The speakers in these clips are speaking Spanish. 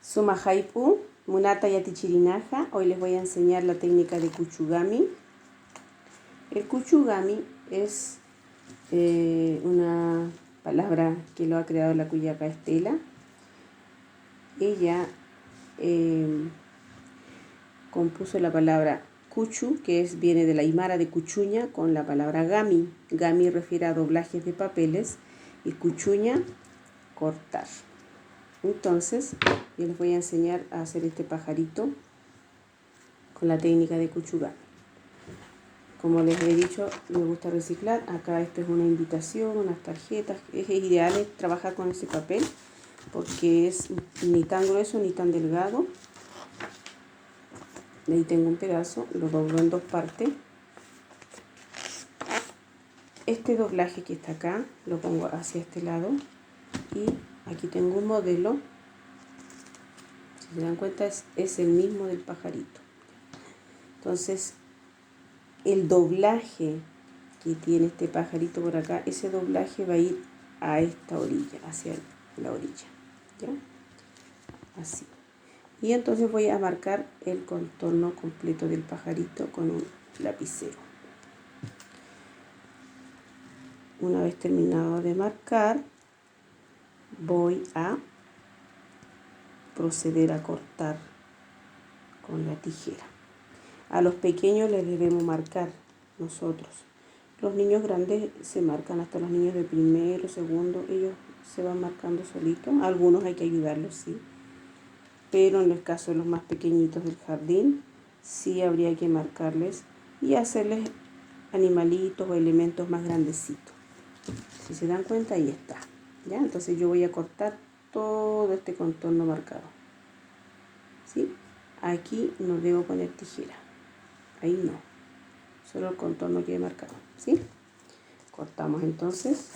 Suma Haipu, Munata Yatichirinaja. Hoy les voy a enseñar la técnica de Kuchugami. El Kuchugami es una palabra que lo ha creado la Kuyaka Estela. Ella compuso la palabra Kuchu, viene de la Aymara de Kuchuña, con la palabra Gami. Gami refiere a doblajes de papeles y Kuchuña, cortar. Entonces, yo les voy a enseñar a hacer este pajarito con la técnica de Kuchugami. Como les he dicho, me gusta reciclar. Acá esto es una invitación, unas tarjetas. Es ideal trabajar con ese papel porque es ni tan grueso ni tan delgado. De ahí tengo un pedazo, lo doblo en dos partes. Este doblaje que está acá lo pongo hacia este lado y aquí tengo un modelo. Si se dan cuenta es el mismo del pajarito. Entonces el doblaje que tiene este pajarito por acá, ese doblaje va a ir a esta orilla, hacia la orilla, ¿ya? Así. Y entonces voy a marcar el contorno completo del pajarito con un lapicero. Una vez terminado de marcar, voy a proceder a cortar con la tijera. A los pequeños les debemos marcar nosotros. Los niños grandes se marcan, hasta los niños de primero, segundo, ellos se van marcando solitos. Algunos hay que ayudarlos, sí. Pero en el caso de los más pequeñitos del jardín, sí habría que marcarles y hacerles animalitos o elementos más grandecitos. Si se dan cuenta, ahí está. ¿Ya? Entonces yo voy a cortar todo este contorno marcado. ¿Sí? Aquí no debo poner tijera. Ahí no. Solo el contorno que he marcado. ¿Sí? Cortamos entonces.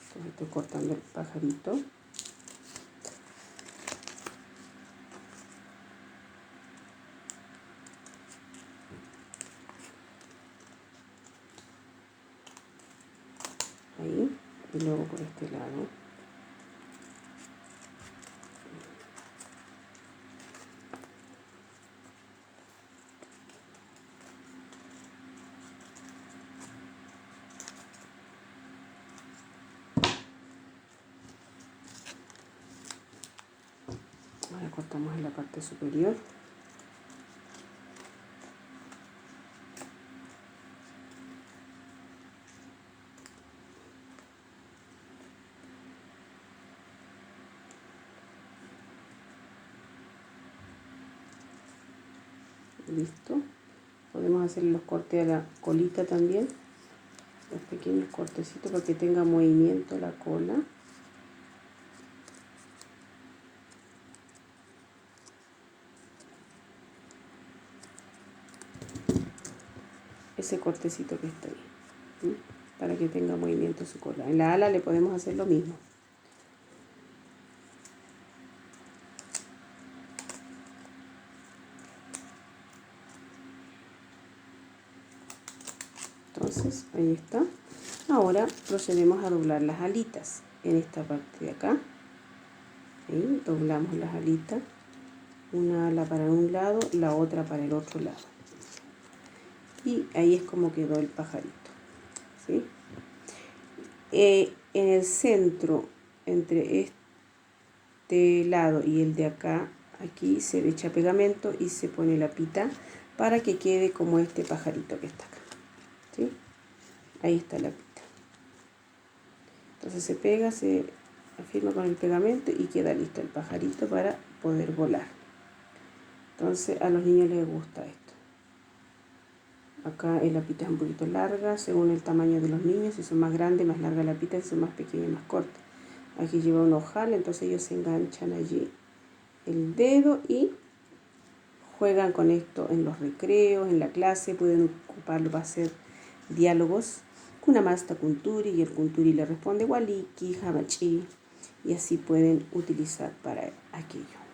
Entonces estoy cortando el pajarito. Ahí. Y luego por este lado. Ahora cortamos en la parte superior. Listo. Podemos hacer los cortes a la colita también. Los pequeños cortecitos para que tenga movimiento la cola. Ese cortecito que está ahí, ¿sí? Para que tenga movimiento su cola. En la ala le podemos hacer lo mismo. Entonces, ahí está. Ahora procedemos a doblar las alitas en esta parte de acá. Ahí doblamos las alitas. Una ala para un lado, la otra para el otro lado. Y ahí es como quedó el pajarito, ¿sí? En el centro, entre este lado y el de acá, aquí se le echa pegamento y se pone la pita para que quede como este pajarito que está acá, ¿sí? Ahí está la pita. Entonces se pega, se afirma con el pegamento y queda listo el pajarito para poder volar. Entonces a los niños les gusta esto. Acá la pita es un poquito larga, según el tamaño de los niños. Si son más grandes, más larga la pita, si son más pequeños, más corta. Aquí lleva un ojal, entonces ellos se enganchan allí el dedo y juegan con esto en los recreos, en la clase. Pueden ocuparlo para hacer diálogos. Kunamasta Kunturi, y el Kunturi le responde Waliki, Hamachi, y así pueden utilizar para aquello.